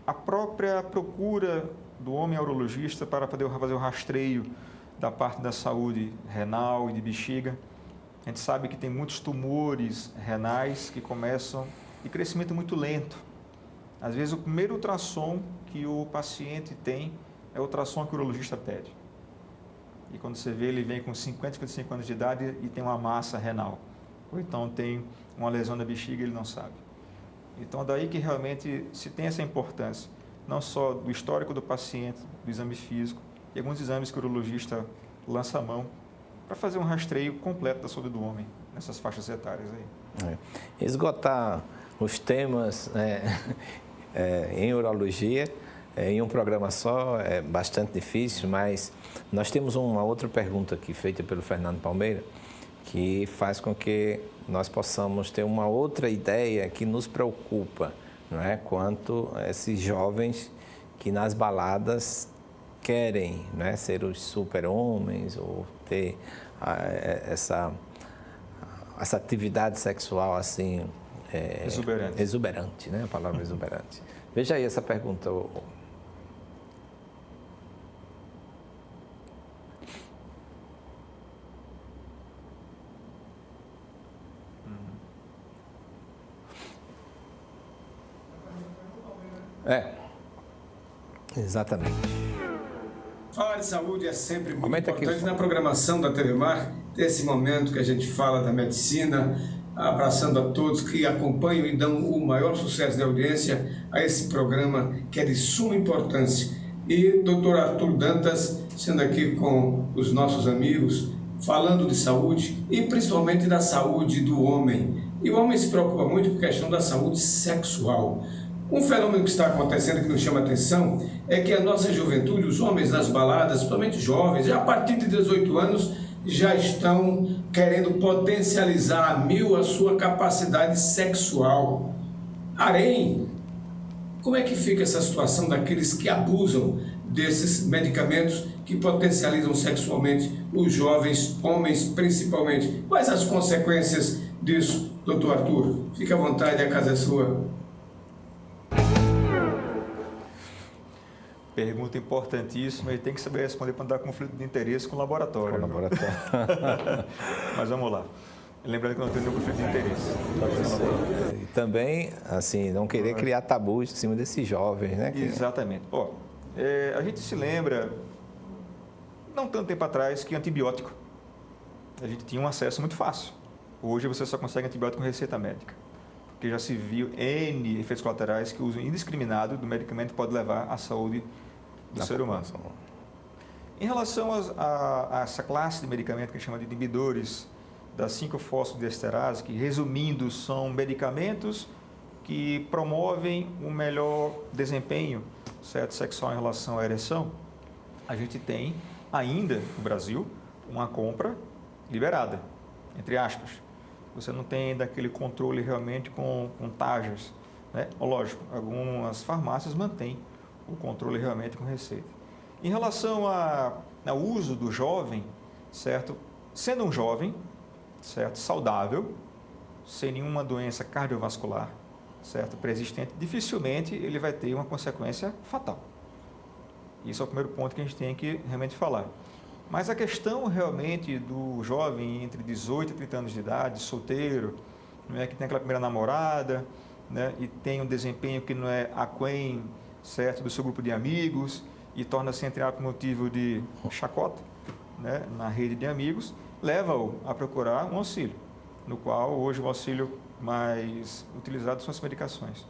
a própria procura do homem urologista para poder fazer o rastreio da parte da saúde renal e de bexiga. A gente sabe que tem muitos tumores renais que começam de crescimento muito lento. Às vezes, o primeiro ultrassom que o paciente tem é o ultrassom que o urologista pede. E quando você vê, ele vem com 50, 55 anos de idade e tem uma massa renal. Ou então tem uma lesão na bexiga e ele não sabe. Então, daí que realmente se tem essa importância, não só do histórico do paciente, do exame físico, e alguns exames que o urologista lança a mão para fazer um rastreio completo da saúde do homem, nessas faixas etárias aí. Esgotar os temas em urologia em um programa só é bastante difícil, mas nós temos uma outra pergunta aqui feita pelo Fernando Palmeira, que faz com que nós possamos ter uma outra ideia que nos preocupa, não é? Quanto a esses jovens que nas baladas querem, né, ser os super-homens ou ter essa atividade sexual assim... exuberante. Exuberante, né? A palavra exuberante. Veja aí essa pergunta. Exatamente. Falar de saúde é sempre muito Comenta importante aqui, na programação da TV Mar, desse momento que a gente fala da medicina, abraçando a todos que acompanham e dão o maior sucesso de audiência a esse programa que é de suma importância. E Dr. Arthur Dantas, sendo aqui com os nossos amigos, falando de saúde e principalmente da saúde do homem. E o homem se preocupa muito com a questão da saúde sexual. Um fenômeno que está acontecendo que nos chama a atenção é que a nossa juventude, os homens nas baladas, principalmente jovens, a partir de 18 anos, já estão querendo potencializar a 1000 a sua capacidade sexual. Harém, como é que fica essa situação daqueles que abusam desses medicamentos que potencializam sexualmente os jovens, homens principalmente? Quais as consequências disso, doutor Arthur? Fique à vontade, a casa é sua. Pergunta importantíssima e tem que saber responder para não dar conflito de interesse com o laboratório. Mas vamos lá. Lembrando que não tem nenhum conflito de interesse. E também, assim, não querer criar tabus em cima desses jovens, né? Exatamente. A gente se lembra, não tanto tempo atrás, que antibiótico, a gente tinha um acesso muito fácil. Hoje você só consegue antibiótico com receita médica. Porque já se viu N efeitos colaterais que o uso indiscriminado do medicamento pode levar à saúde do ser humano. Em relação a essa classe de medicamento que a gente chama de inibidores da 5-fosfodiesterase, que resumindo são medicamentos que promovem um melhor desempenho sexual em relação à ereção, a gente tem ainda no Brasil uma compra liberada, entre aspas. Você não tem ainda aquele controle realmente com taxas, né? Lógico, algumas farmácias mantêm o controle realmente com receita. Em relação ao uso do jovem, certo? Sendo um jovem, certo? Saudável, sem nenhuma doença cardiovascular, certo? Preexistente, dificilmente ele vai ter uma consequência fatal. Isso é o primeiro ponto que a gente tem que realmente falar. Mas a questão realmente do jovem entre 18 e 30 anos de idade, solteiro, né, que tem aquela primeira namorada, né, e tem um desempenho que não é aquém, certo, do seu grupo de amigos, e torna-se, entre aspas, motivo de chacota, né, na rede de amigos, leva-o a procurar um auxílio, no qual hoje o auxílio mais utilizado são as medicações.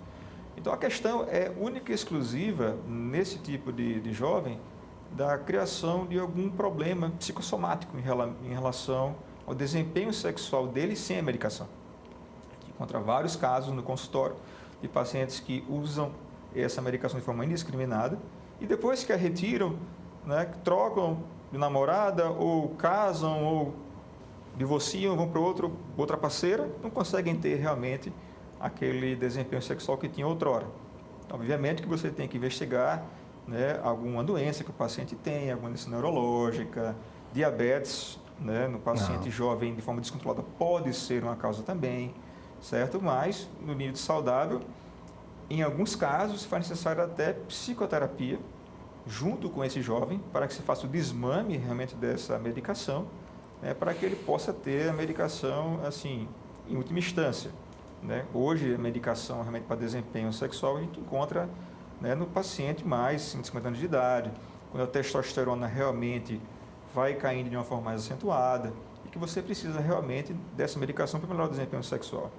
Então a questão é única e exclusiva nesse tipo de jovem, da criação de algum problema psicossomático em relação ao desempenho sexual dele sem a medicação. A gente encontra vários casos no consultório de pacientes que usam essa medicação de forma indiscriminada e depois que a retiram, né, trocam de namorada ou casam ou divorciam, vão para outra parceira, não conseguem ter realmente aquele desempenho sexual que tinha outrora. Obviamente que você tem que investigar, né, alguma doença que o paciente tem, alguma doença neurológica, diabetes, né, no paciente jovem de forma descontrolada pode ser uma causa também, certo? Mas no nível saudável, em alguns casos, faz necessário até psicoterapia junto com esse jovem para que se faça o desmame realmente dessa medicação, né, para que ele possa ter a medicação assim em última instância. Né? Hoje, a medicação realmente para desempenho sexual a gente encontra, né, no paciente mais de 50 anos de idade, quando a testosterona realmente vai caindo de uma forma mais acentuada e que você precisa realmente dessa medicação para melhorar o desempenho sexual.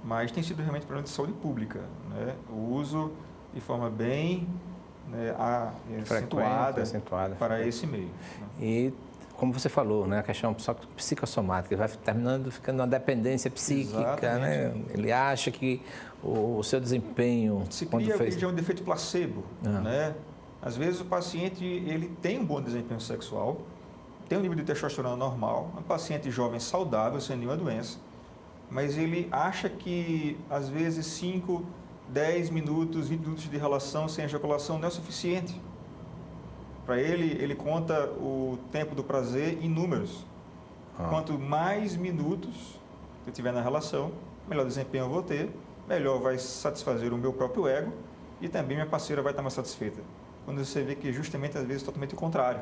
Mas tem sido realmente problema de saúde pública, né? O uso de forma bem, né, acentuada para esse meio. Né? E como você falou, né, a questão psicossomática, vai terminando ficando uma dependência psíquica, né? Ele acha que o seu desempenho... Se cria um defeito placebo, né? Às vezes o paciente ele tem um bom desempenho sexual, tem um nível de testosterona normal, um paciente jovem saudável, sem nenhuma doença, mas ele acha que às vezes 5, 10 minutos, 20 minutos de relação sem ejaculação não é suficiente. Para ele conta o tempo do prazer em números. Quanto mais minutos eu tiver na relação, melhor desempenho eu vou ter, melhor vai satisfazer o meu próprio ego e também minha parceira vai estar mais satisfeita. Quando você vê que justamente às vezes totalmente o contrário.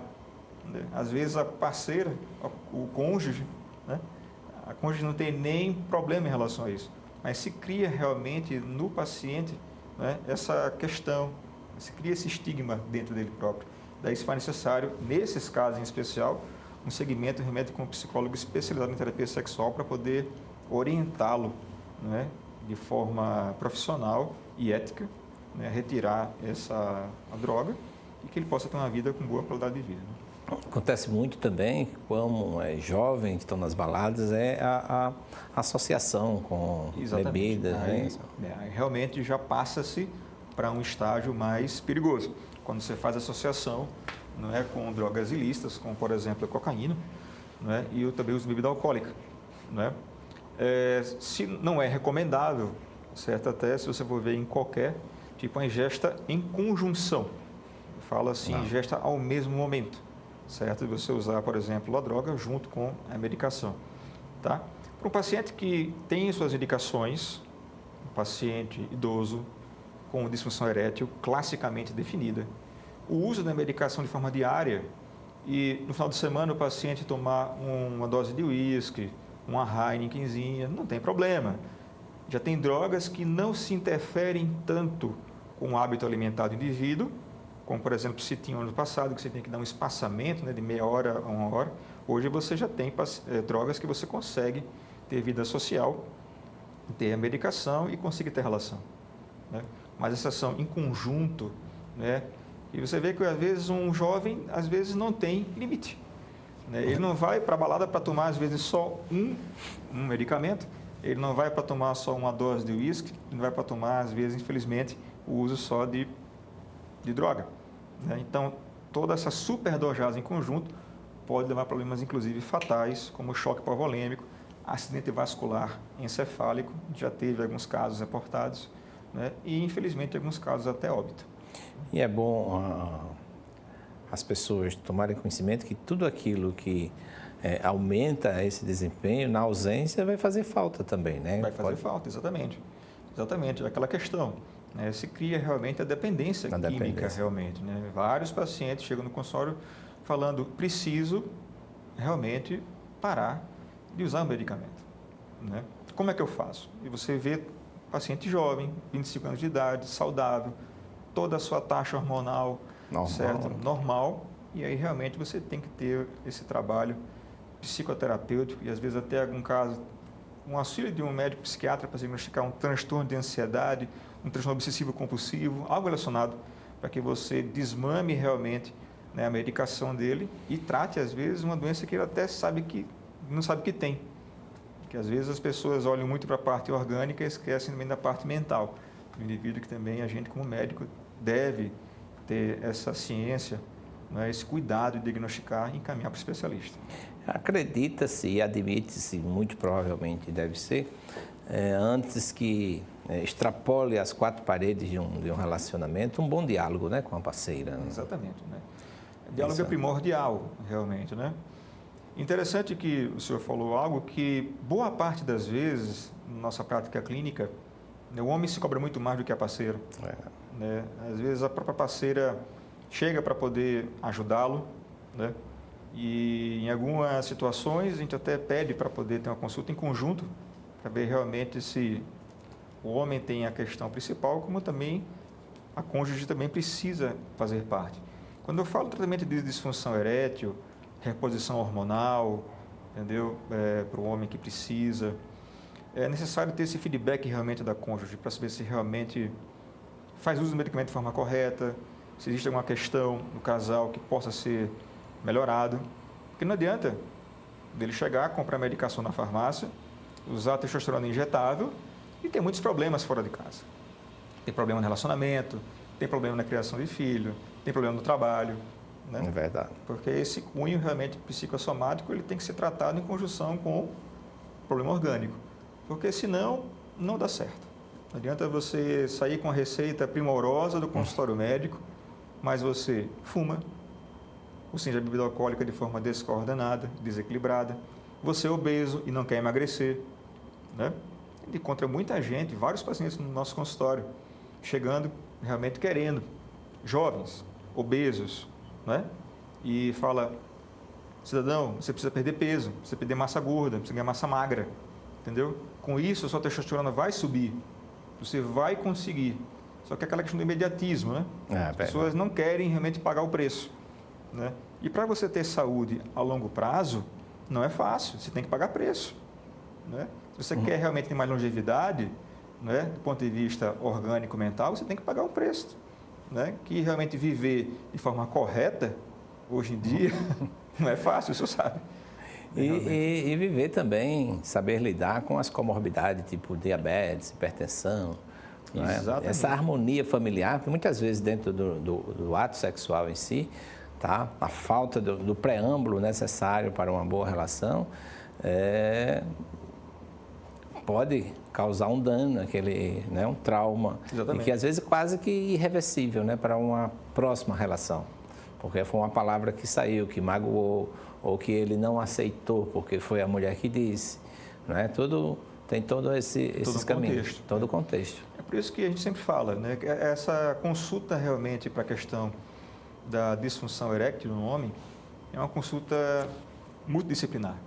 Né? Às vezes a parceira, o cônjuge, né? A cônjuge não tem nem problema em relação a isso, mas se cria realmente no paciente, né, essa questão, se cria esse estigma dentro dele próprio. Daí se faz necessário, nesses casos em especial, um segmento realmente com um psicólogo especializado em terapia sexual para poder orientá-lo, né, de forma profissional e ética, né, retirar a droga e que ele possa ter uma vida com boa qualidade de vida. Né? Acontece muito também, como jovens que estão nas baladas, a associação com bebidas. Aí, realmente já passa-se para um estágio mais perigoso. Quando você faz associação, não é, com drogas ilícitas, como por exemplo a cocaína, não é, e também os bebida alcoólica, não é? Se não é recomendável, certo? Até se você for ver em qualquer tipo a ingesta em conjunção, fala assim, ingesta ao mesmo momento, certo? De você usar, por exemplo, a droga junto com a medicação, tá? Para um paciente que tem suas indicações, um paciente idoso com disfunção erétil classicamente definida, o uso da medicação de forma diária e no final de semana o paciente tomar uma dose de uísque, uma Heinekenzinha, não tem problema. Já tem drogas que não se interferem tanto com o hábito alimentar do indivíduo, como por exemplo se tinha ano passado que você tem que dar um espaçamento, né, de meia hora a 1 hora, hoje você já tem drogas que você consegue ter vida social, ter a medicação e conseguir ter relação, né? Mas essas são em conjunto, né? E você vê que às vezes um jovem, às vezes não tem limite, né? Ele não vai para a balada para tomar às vezes só um medicamento, ele não vai para tomar só uma dose de uísque, ele não vai para tomar às vezes, infelizmente, o uso só de droga, né? Então, toda essa superdosagem em conjunto pode levar a problemas inclusive fatais, como choque hipovolêmico, acidente vascular encefálico, já teve alguns casos reportados, né? E infelizmente em alguns casos até óbito. E é bom as pessoas tomarem conhecimento que tudo aquilo que aumenta esse desempenho, na ausência, vai fazer falta também, né? Vai fazer falta, exatamente. Exatamente, aquela questão, né? Se cria realmente a dependência química, realmente, né? Vários pacientes chegam no consultório falando, preciso realmente parar de usar o medicamento, né? Como é que eu faço? E você vê paciente jovem, 25 anos de idade, saudável, toda a sua taxa hormonal certo? Normal, e aí realmente você tem que ter esse trabalho psicoterapêutico e às vezes até algum caso um auxílio de um médico psiquiatra para diagnosticar um transtorno de ansiedade, um transtorno obsessivo compulsivo, algo relacionado para que você desmame realmente, né, a medicação dele e trate às vezes uma doença que ele até não sabe que tem. Que às vezes as pessoas olham muito para a parte orgânica e esquecem também da parte mental. O indivíduo que também a gente como médico deve ter essa ciência, né, esse cuidado de diagnosticar e encaminhar para o especialista. Acredita-se e admite-se, muito provavelmente deve ser, antes que extrapole as quatro paredes de um relacionamento, um bom diálogo, né, com a parceira. Exatamente, né? O diálogo é primordial, realmente, né? Interessante que o senhor falou algo que boa parte das vezes, na nossa prática clínica, o homem se cobra muito mais do que a parceira. Né? Às vezes a própria parceira chega para poder ajudá-lo, né? E em algumas situações a gente até pede para poder ter uma consulta em conjunto, para ver realmente se o homem tem a questão principal, como também a cônjuge também precisa fazer parte. Quando eu falo tratamento de disfunção erétil, reposição hormonal, entendeu? Para o homem que precisa, é necessário ter esse feedback realmente da cônjuge para saber se realmente faz uso do medicamento de forma correta, se existe alguma questão no casal que possa ser melhorado. Porque não adianta dele chegar, comprar medicação na farmácia, usar testosterona injetável e ter muitos problemas fora de casa. Tem problema no relacionamento, tem problema na criação de filho, tem problema no trabalho. Né? É verdade. Porque esse cunho realmente psicossomático ele tem que ser tratado em conjunção com o problema orgânico. Porque senão, não dá certo. Não adianta você sair com a receita primorosa do consultório médico, mas você fuma, você ingere bebida alcoólica de forma descoordenada, desequilibrada, você é obeso e não quer emagrecer. Né? A gente encontra muita gente, vários pacientes no nosso consultório, chegando realmente querendo, jovens, obesos, né? E fala, cidadão, você precisa perder peso, precisa perder massa gorda, precisa ganhar massa magra, entendeu? Com isso, a sua testosterona vai subir, você vai conseguir. Só que é aquela questão do imediatismo, né? As pessoas não querem realmente pagar o preço, né? E para você ter saúde a longo prazo, não é fácil, você tem que pagar preço, né? Se você quer realmente ter mais longevidade, né, do ponto de vista orgânico, mental, você tem que pagar um preço, né? Que realmente viver de forma correta, hoje em dia, não é fácil, o senhor sabe. E viver também, saber lidar com as comorbidades, tipo diabetes, hipertensão. Não é? Essa harmonia familiar, que muitas vezes dentro do ato sexual em si, tá? A falta do preâmbulo necessário para uma boa relação, pode causar um dano, né, um trauma, e que às vezes é quase que irreversível, né, para uma próxima relação, porque foi uma palavra que saiu, que magoou, ou que ele não aceitou, porque foi a mulher que disse, né? Tem todo esses caminhos, todo o contexto. É por isso que a gente sempre fala, né, que essa consulta realmente para a questão da disfunção erétil no homem é uma consulta multidisciplinar,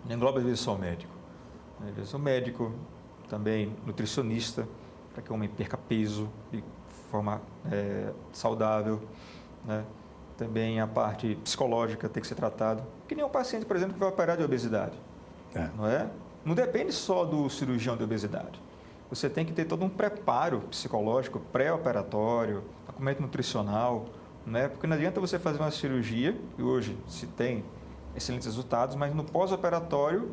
não engloba às vezes só o médico. Às vezes o médico, também nutricionista, para que o homem perca peso de forma saudável, né? Também a parte psicológica tem que ser tratada. Que nem um paciente, por exemplo, que vai operar de obesidade. Não é? Não depende só do cirurgião de obesidade. Você tem que ter todo um preparo psicológico, pré-operatório, acompanhamento nutricional, né? Porque não adianta você fazer uma cirurgia, e hoje se tem excelentes resultados, mas no pós-operatório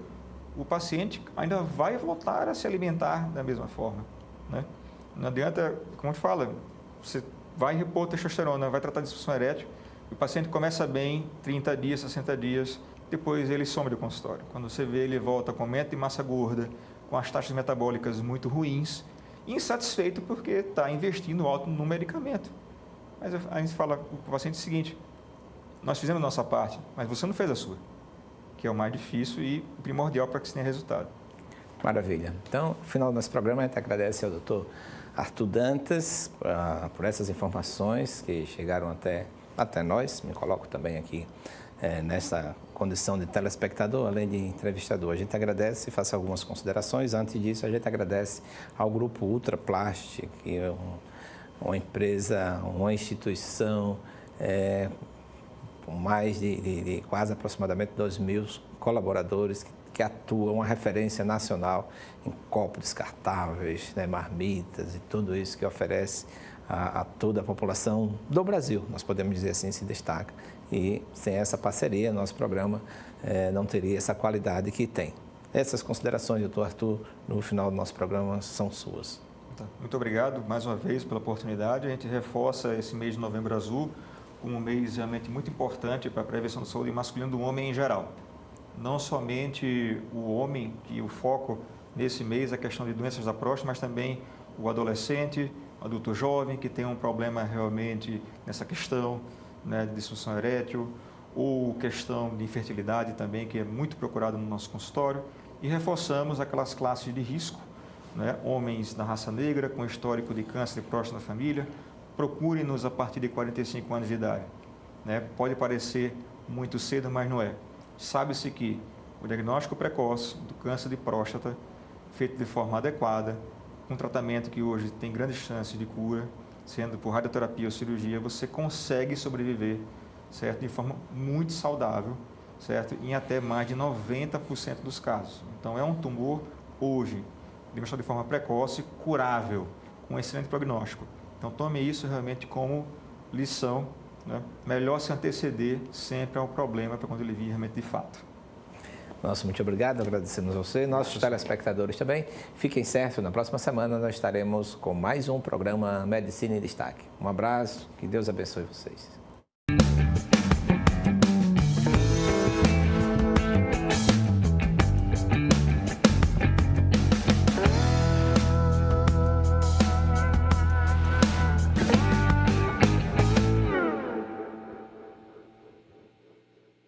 o paciente ainda vai voltar a se alimentar da mesma forma, né? Não adianta, como a gente fala, você vai repor testosterona, vai tratar de disfunção erétil, o paciente começa bem, 30 dias, 60 dias, depois ele some do consultório. Quando você vê, ele volta com aumento de massa gorda, com as taxas metabólicas muito ruins, insatisfeito porque está investindo alto no medicamento. Mas a gente fala para o paciente o seguinte, nós fizemos a nossa parte, mas você não fez a sua, que é o mais difícil e primordial para que se tenha resultado. Maravilha. Então, no final do nosso programa, a gente agradece ao doutor Arthur Dantas por essas informações que chegaram até nós. Me coloco também aqui nessa condição de telespectador, além de entrevistador. A gente agradece e faça algumas considerações. Antes disso, a gente agradece ao Grupo Ultraplast, que é uma empresa, uma instituição com mais de quase aproximadamente 2.000 colaboradores que atuam, uma referência nacional em copos descartáveis, né, marmitas e tudo isso que oferece a toda a população do Brasil, nós podemos dizer assim, se destaca. E sem essa parceria, nosso programa não teria essa qualidade que tem. Essas considerações, doutor Arthur, no final do nosso programa são suas. Muito obrigado mais uma vez pela oportunidade. A gente reforça esse mês de Novembro Azul como um mês realmente muito importante para a prevenção da saúde masculina do homem em geral. Não somente o homem, que o foco nesse mês a questão de doenças da próstata, mas também o adolescente, o adulto jovem que tem um problema realmente nessa questão, né, de disfunção erétil, ou questão de infertilidade também, que é muito procurado no nosso consultório. E reforçamos aquelas classes de risco, né, homens da raça negra com histórico de câncer de próstata na família, procure-nos a partir de 45 anos de idade. Né? Pode parecer muito cedo, mas não é. Sabe-se que o diagnóstico precoce do câncer de próstata, feito de forma adequada, com tratamento que hoje tem grandes chances de cura, sendo por radioterapia ou cirurgia, você consegue sobreviver, certo? De forma muito saudável, certo? Em até mais de 90% dos casos. Então, é um tumor hoje, diagnosticado de forma precoce, curável, com excelente prognóstico. Então, tome isso realmente como lição, né? Melhor se anteceder sempre ao problema para quando ele vir realmente de fato. Nosso muito obrigado, agradecemos a você, nossos telespectadores também. Fiquem certos, na próxima semana nós estaremos com mais um programa Medicina em Destaque. Um abraço, que Deus abençoe vocês.